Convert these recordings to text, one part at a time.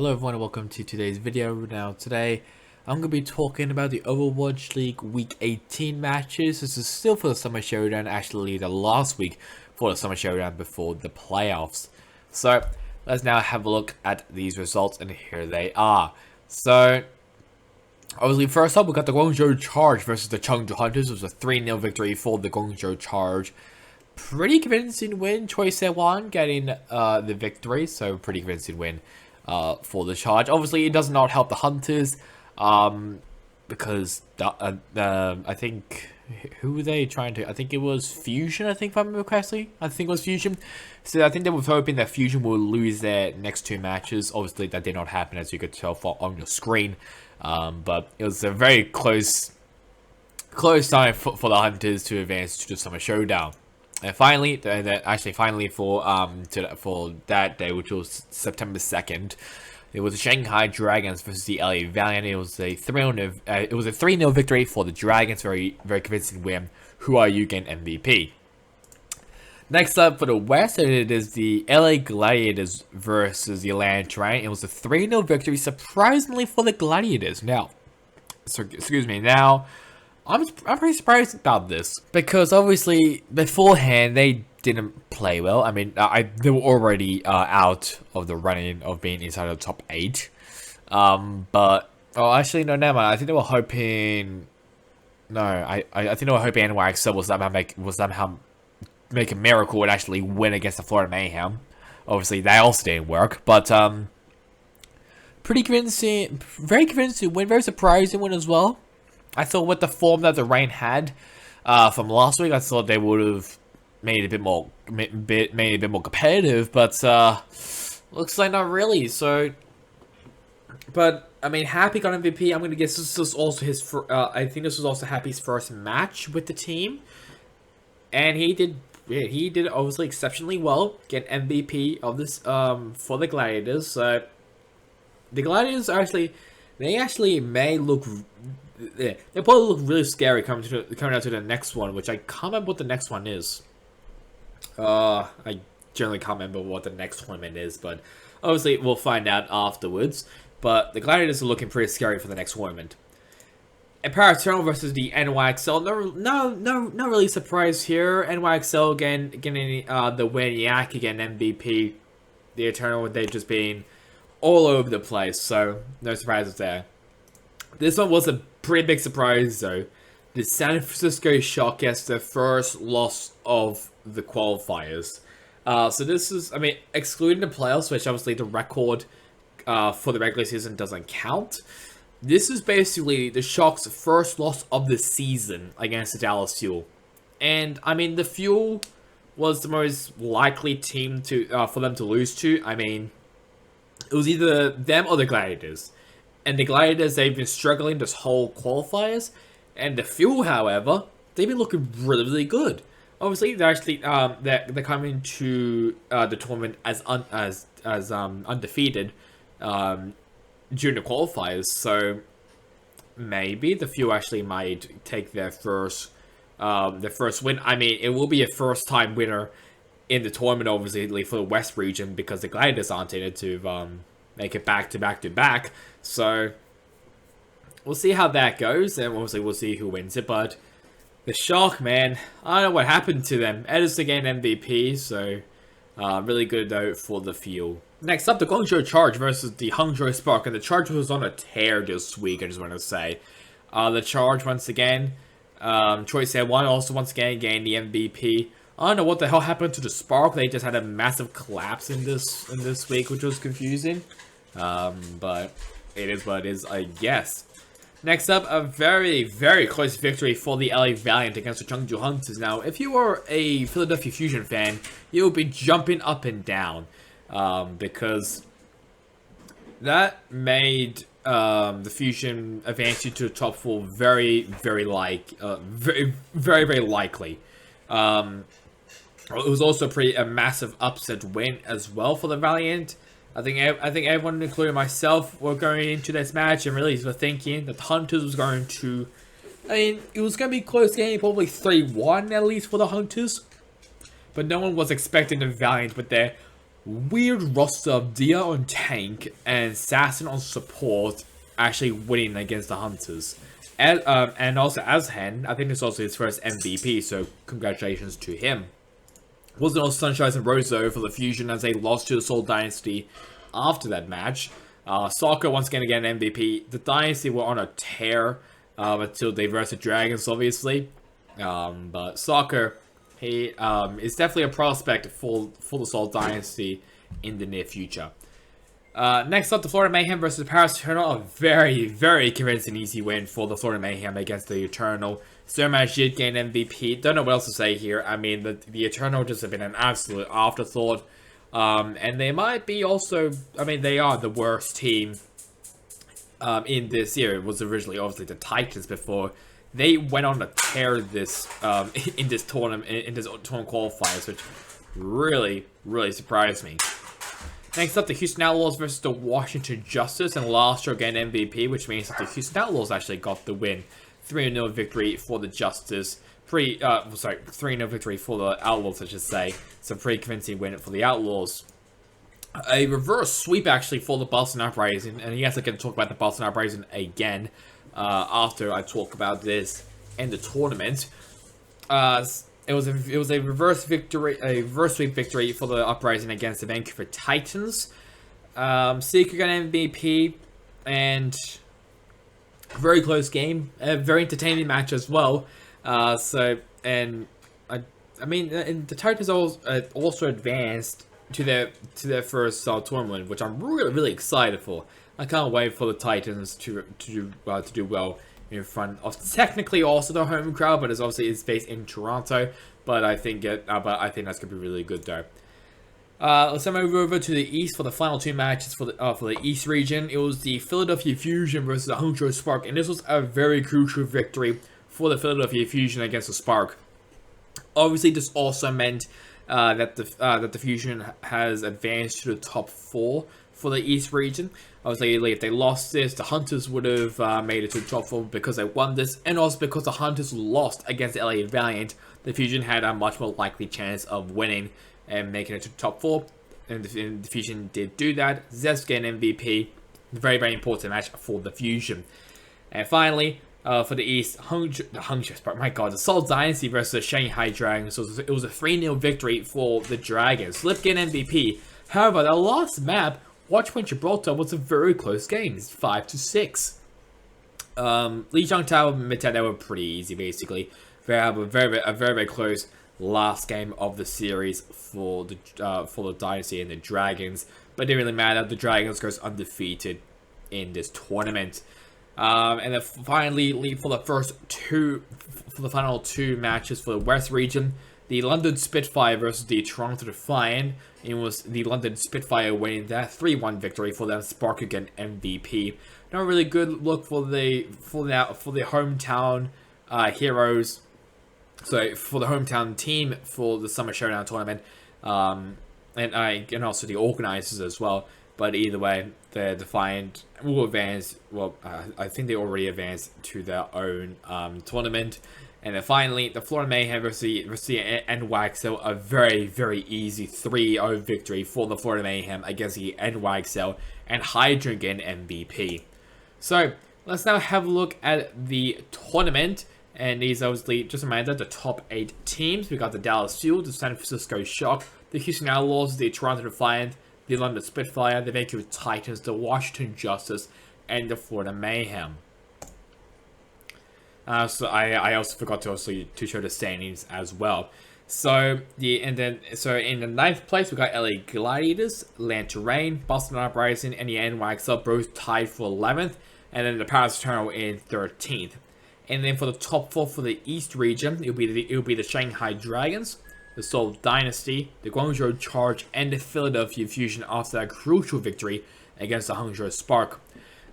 Hello everyone and welcome to today's video. Now today I'm going to be talking about the Overwatch League Week 18 matches. This is still for the Summer Showdown, actually the last week for the Summer Showdown before the playoffs. So let's now have a look at these results, and here they are. So obviously first up we got the Guangzhou Charge versus the Chung Hunters. It was a 3-0 victory for the Guangzhou Charge. Pretty convincing win. Choi Se-wan getting the victory, so pretty convincing win for the Charge. Obviously, it does not help the Hunters, because I think, who were they trying to? I think it was Fusion. I think, if I remember correctly, I think it was Fusion. So I think they were hoping that Fusion will lose their next two matches. Obviously, that did not happen, as you could tell on your screen. But it was a very close time for the Hunters to advance to the Summer Showdown. And finally, for that day, which was September 2nd, it was the Shanghai Dragons versus the LA Valiant. It was a 3-0 victory for the Dragons. Very convincing win. Who are you getting MVP? Next up for the West, it is the LA Gladiators versus the Atlanta Giant. It was a 3-0 victory, surprisingly, for the Gladiators. Now, I'm pretty surprised about this, because obviously beforehand they didn't play well. I mean, they were already out of the running of being inside the top 8. But actually no, never mind. I think they were hoping. No, I think they were hoping NYXL will somehow make a miracle and actually win against the Florida Mayhem. Obviously, that also didn't work, but pretty convincing, very convincing win, very surprising win as well. I thought with the form that the Reign had from last week, I thought they would have made it a bit more competitive, but looks like not really. So, but I mean, Happy got MVP. I'm gonna guess this was also his. I think this was also Happy's first match with the team, and he did obviously exceptionally well. Get MVP of this for the Gladiators. So the Gladiators actually may look. Yeah, they probably look really scary coming out to the next one, which I can't remember what the next one is. I generally can't remember what the next tournament is, but obviously we'll find out afterwards. But the Gladiators are looking pretty scary for the next tournament. And Paraternal versus the NYXL. No really surprise here. NYXL again getting the win. Yak again MVP. The Eternal, they've just been all over the place, so no surprises there. This one was a pretty big surprise, though. The San Francisco Shock gets their first loss of the qualifiers. So this is, I mean, excluding the playoffs, which obviously the record for the regular season doesn't count. This is basically the Shock's first loss of the season against the Dallas Fuel. And, I mean, the Fuel was the most likely team for them to lose to. I mean, it was either them or the Gladiators. And the Gladiators, they've been struggling this whole qualifiers. And the Fuel, however, they've been looking really good. Obviously, they're actually they're coming to the tournament as undefeated during the qualifiers. So maybe the Fuel actually might take their first win. I mean, it will be a first-time winner in the tournament, obviously, for the West region, because the Gladiators aren't in it to make it back to back. So we'll see how that goes, and obviously we'll see who wins it. But the Shock, man, I don't know what happened to them. Edison again MVP, so really good though for the Fuel. Next up, the Guangzhou Charge versus the Hangzhou Spark, and the Charge was on a tear this week. I just want to say, the Charge once again, Choi Se-wan also once again gained the MVP. I don't know what the hell happened to the Spark. They just had a massive collapse in this week, which was confusing. But it is what it is, I guess. Next up, a very close victory for the LA Valiant against the Chung Hunters. Now, if you are a Philadelphia Fusion fan, you'll be jumping up and down, because that made the Fusion advance you to the top 4 very likely. It was also a massive upset win as well for the Valiant. I think everyone, including myself, were going into this match and really were thinking that the Hunters was going to. I mean, it was going to be a close game, probably 3-1 at least for the Hunters. But no one was expecting the Valiant with their weird roster of Dia on tank and Assassin on support actually winning against the Hunters. And also Azhan, I think it's also his first MVP, so congratulations to him. Wasn't all sunshine and roses for the Fusion as they lost to the Seoul Dynasty after that match. Soccer once again an MVP. The Dynasty were on a tear until they versed the Dragons, obviously. But Soccer, he is definitely a prospect for the Seoul Dynasty in the near future. Next up, the Florida Mayhem versus the Paris Eternal. A very, very convincing easy win for the Florida Mayhem against the Eternal. Surmatch did gain MVP. Don't know what else to say here. I mean, the Eternal just have been an absolute afterthought. And they might be also, I mean, they are the worst team in this year. It was originally obviously the Titans before. They went on to tear this in this tournament qualifiers, which really, really surprised me. Next up, the Houston Outlaws versus the Washington Justice, and last year again MVP, which means that the Houston Outlaws actually got the win. 3-0 victory for the Justice. 3-0 victory for the Outlaws, I should say. So pretty convincing win for the Outlaws. A reverse sweep actually for the Boston Uprising, and yes, I can talk about the Boston Uprising again after I talk about this in the tournament. It was a reverse sweep victory for the Uprising against the Vancouver Titans. Seeker got MVP, and very close game, a very entertaining match as well. I mean, the Titans also advanced to their first tournament, which I'm really excited for. I can't wait for the Titans to do well in front of technically also the home crowd, but it's based in Toronto. But I think that's gonna be really good though. Let's move over to the East for the final two matches for the East region. It was the Philadelphia Fusion versus the Hangzhou Spark, and this was a very crucial victory for the Philadelphia Fusion against the Spark. Obviously, this also meant that the Fusion has advanced to the top 4 for the East region. Obviously, if they lost this, the Hunters would have made it to the top 4 because they won this, and also because the Hunters lost against the LA Valiant. The Fusion had a much more likely chance of winning and making it to the top 4, and the Fusion did do that. Zest gained MVP, very, very important match for the Fusion. And finally, for the East, the Seoul Dynasty versus the Shanghai Dragons. So it was a 3-0 victory for the Dragons. Slip gained MVP. However, the last map, Watchpoint Gibraltar, was a very close game. It's 5-6. Lijiang Tower and Midtown, they were pretty easy, basically. They have a very close last game of the series for the Dynasty and the Dragons, but it didn't really matter. The Dragons goes undefeated in this tournament. And then finally, for the final two matches for the West region, the London Spitfire versus the Toronto Defiant. It was the London Spitfire winning that 3-1 victory for them. Spark again MVP. Not a really good look for the hometown heroes. So for the hometown team for the Summer Showdown tournament, and also the organizers as well. But either way, the Defiant will advance. Well, I think they already advanced to their own tournament. And then finally, the Florida Mayhem versus the NYXL, a very easy 3-0 victory for the Florida Mayhem against the NYXL, and Hydra again MVP. So let's now have a look at the tournament. And these obviously, just a reminder, the top 8 teams. We got the Dallas Fuel, the San Francisco Shock, the Houston Outlaws, the Toronto Defiant, the London Spitfire, the Vancouver Titans, the Washington Justice, and the Florida Mayhem. So I also forgot to show the standings as well. So in the 9th place we got LA Gladiators, Land Terrain, Boston Uprising, and the NYXL both tied for 11th, and then the Paris Eternal in 13th. And then for the top 4 for the East region, it'll be the Shanghai Dragons, the Seoul Dynasty, the Guangzhou Charge, and the Philadelphia Fusion after that crucial victory against the Hangzhou Spark.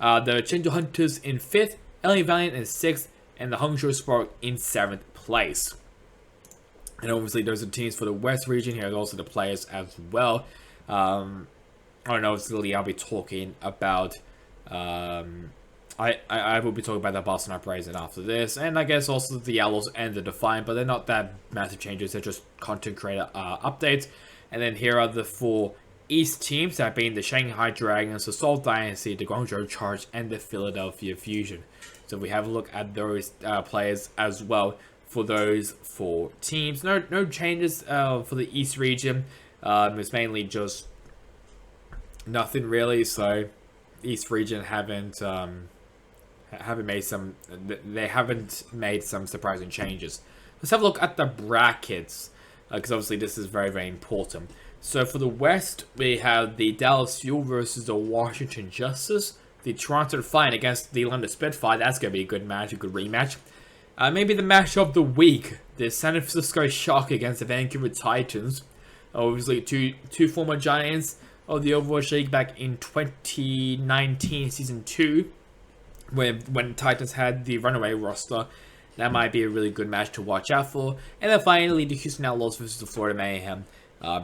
The Chengdu Hunters in 5th, LA Valiant in 6th, and the Hangzhou Spark in 7th place. And obviously those are the teams for the West region. Here are also the players as well. I don't know, I'll be talking about I will be talking about the Boston Uprising after this, and I guess also the Outlaws and the Defiant, but they're not that massive changes, they're just content creator updates. And then here are the 4 East teams have been the Shanghai Dragons, the Seoul Dynasty, the Guangzhou Charge, and the Philadelphia Fusion. So we have a look at those players as well for those 4 teams. No changes for the East region. It's mainly just nothing really. So East region haven't made some surprising changes. Let's have a look at the brackets, because obviously this is very important. So for the West, we have the Dallas Fuel versus the Washington Justice. The Toronto Defiant against the London Spitfire. That's going to be a good match, a good rematch. Maybe the match of the week. The San Francisco Shock against the Vancouver Titans. Obviously, two former Giants of the Overwatch League back in 2019 Season 2. When Titans had the runaway roster. That might be a really good match to watch out for. And then finally, the Houston Outlaws versus the Florida Mayhem.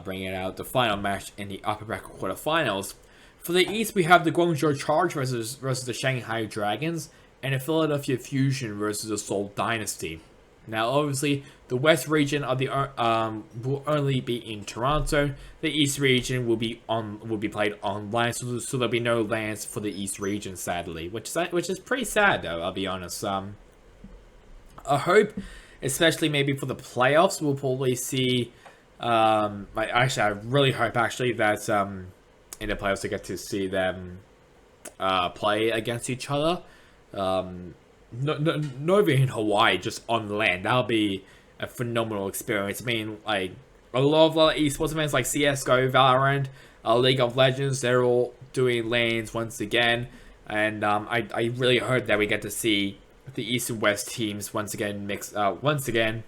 Bringing out the final match in the upper bracket quarterfinals. For the East, we have the Guangzhou Charge versus the Shanghai Dragons, and the Philadelphia Fusion versus the Seoul Dynasty. Now, obviously, the West region of the will only be in Toronto. The East region will be played online, so there'll be no lands for the East region, sadly, which is pretty sad, though. I'll be honest. I hope, especially maybe for the playoffs, we'll probably see. I really hope that in the playoffs to get to see them play against each other. Not even in Hawaii, just on land. That'll be a phenomenal experience. I mean, like a lot of esports events like CS:GO, Valorant, League of Legends, they're all doing lanes once again, and I really hope that we get to see the East and West teams once again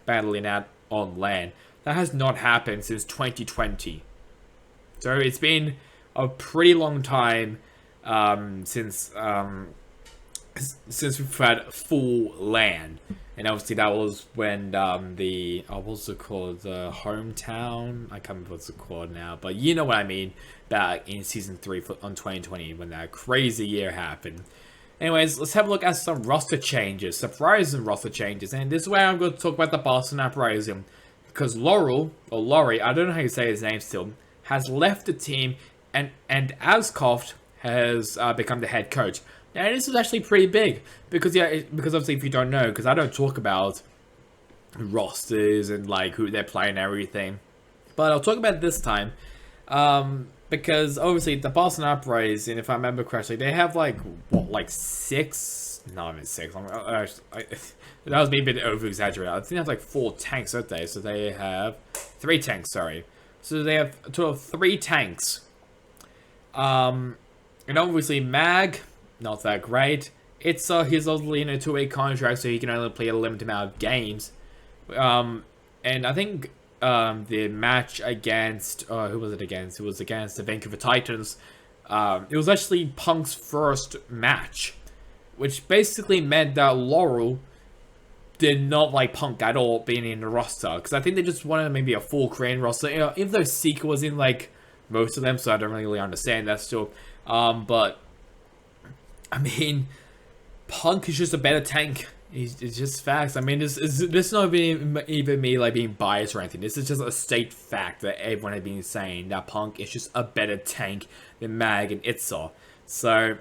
battling out on land. That has not happened since 2020. So it's been a pretty long time since we've had full LAN. And obviously that was when what's it called? The hometown? I can't remember what's it called now. But you know what I mean. Back in Season 3 on 2020 when that crazy year happened. Anyways, let's have a look at some roster changes. Surprising roster changes. And this is where I'm going to talk about the Boston Uprising. Because Laurie, I don't know how you say his name still, has left the team, and Askoft has become the head coach. Now this is actually pretty big, because obviously if you don't know, because I don't talk about rosters and like who they're playing and everything, but I'll talk about it this time, because obviously the Boston Uprising, if I remember correctly, they have like six, not even six. That was maybe a bit over-exaggerated. I think they have like 4 tanks, don't they? So they have 3 tanks, sorry. So they have a total of 3 tanks. And obviously Mag, not that great. He's obviously in a 2-way contract, so he can only play a limited amount of games. And I think the match against, who was it against? It was against the Vancouver Titans. It was actually Punk's first match, which basically meant that Laurel did not like Punk at all being in the roster, because I think they just wanted maybe a full Korean roster. You know, even though Seeker was in like most of them, so I don't really understand that still. But I mean, Punk is just a better tank. It's just facts. I mean, this is not even me like being biased or anything. This is just a state fact that everyone has been saying, that Punk is just a better tank than Mag and Itza. So,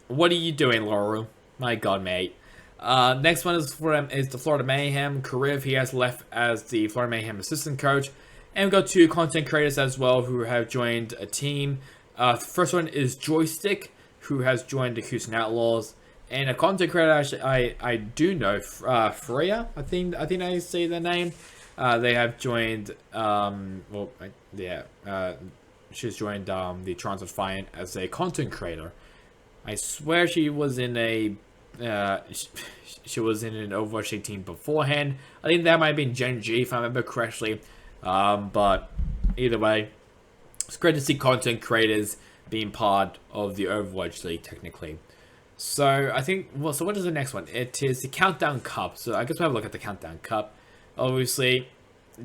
what are you doing, Laurel? My God, mate. Next one is the Florida Mayhem. Kariv, he has left as the Florida Mayhem assistant coach. And we've got 2 content creators as well who have joined a team. The first one is Joystick, who has joined the Houston Outlaws. And a content creator, actually, I do know, Freya, I think I say their name. They have joined, she's joined the Toronto Defiant as a content creator. I swear she was in an Overwatch League team beforehand. I think that might have been Gen G, if I remember correctly. But either way, it's great to see content creators being part of the Overwatch League, technically. So I think, well, so what is the next one? It is the Countdown Cup. So I guess we'll have a look at the Countdown Cup. Obviously,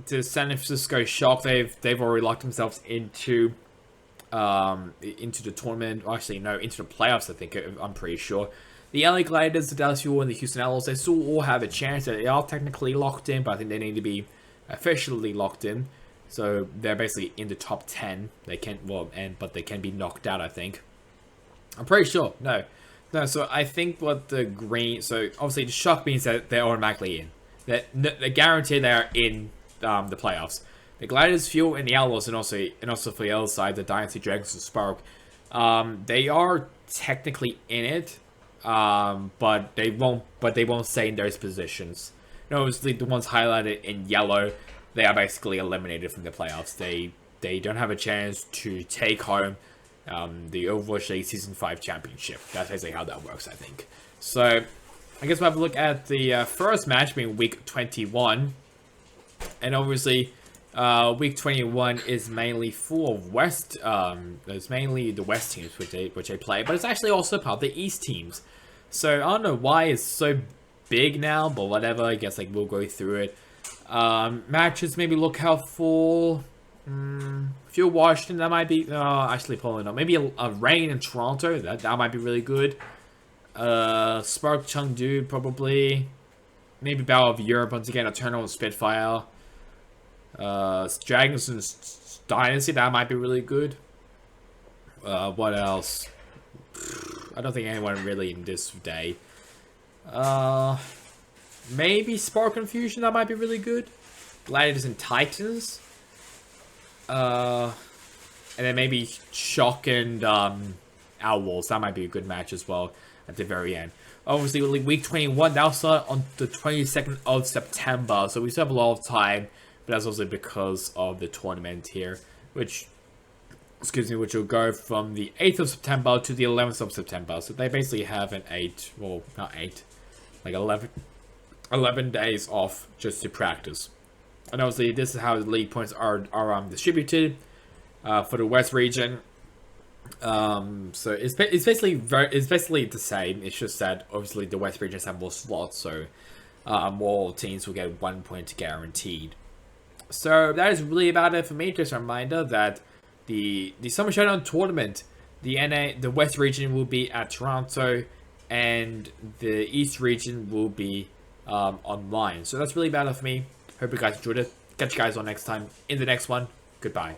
the San Francisco Shock, they've already locked themselves into the tournament. Actually, no, into the playoffs, I think, I'm pretty sure. The LA Gladiators, the Dallas Fuel, and the Houston Outlaws, they still all have a chance. They are technically locked in, but I think they need to be officially locked in. So they're basically in the top 10. They can but they can be knocked out, I think. I'm pretty sure. No. So I think what the green. So obviously the shock means that they're automatically in. They're guaranteed they are in the playoffs. The Gliders, Fuel, and the Outlaws, and also for the other side, the Dynasty Dragons and Spark. They are technically in it, but they won't stay in those positions. Obviously, the ones highlighted in yellow, they are basically eliminated from the playoffs. They don't have a chance to take home the Overwatch League Season 5 Championship. That's basically how that works, I think. So, I guess we'll have a look at the first match being Week 21. And obviously, Week 21 is mainly full of West. It's mainly the West teams which they play, but it's actually also part of the East teams. So I don't know why it's so big now, but whatever. I guess like we'll go through it. Matches, maybe look out for. If you're Washington, that might be. Actually, probably not. Maybe a rain in Toronto. That might be really good. Spark Chengdu probably. Maybe Battle of Europe once again. Eternal and Spitfire. Dragons and Dynasty, that might be really good. What else? I don't think anyone really in this day. Maybe Spark Confusion, that might be really good. Gladiators and Titans. And then maybe Shock and Outlaws, that might be a good match as well at the very end. Obviously, Week 21, that'll start on the 22nd of September, so we still have a lot of time. But that's also because of the tournament here, which will go from the 8th of September to the 11th of September. So they basically have an 11 days off just to practice. And obviously, this is how the league points are distributed for the West region. So it's basically the same. It's just that obviously the West regions have more slots, so more teams will get 1 point guaranteed. So that is really about it for me. Just a reminder that the Summer Showdown tournament, the West region will be at Toronto, and the East region will be online. So that's really about it for me. Hope you guys enjoyed it. Catch you guys on next time in the next one. Goodbye.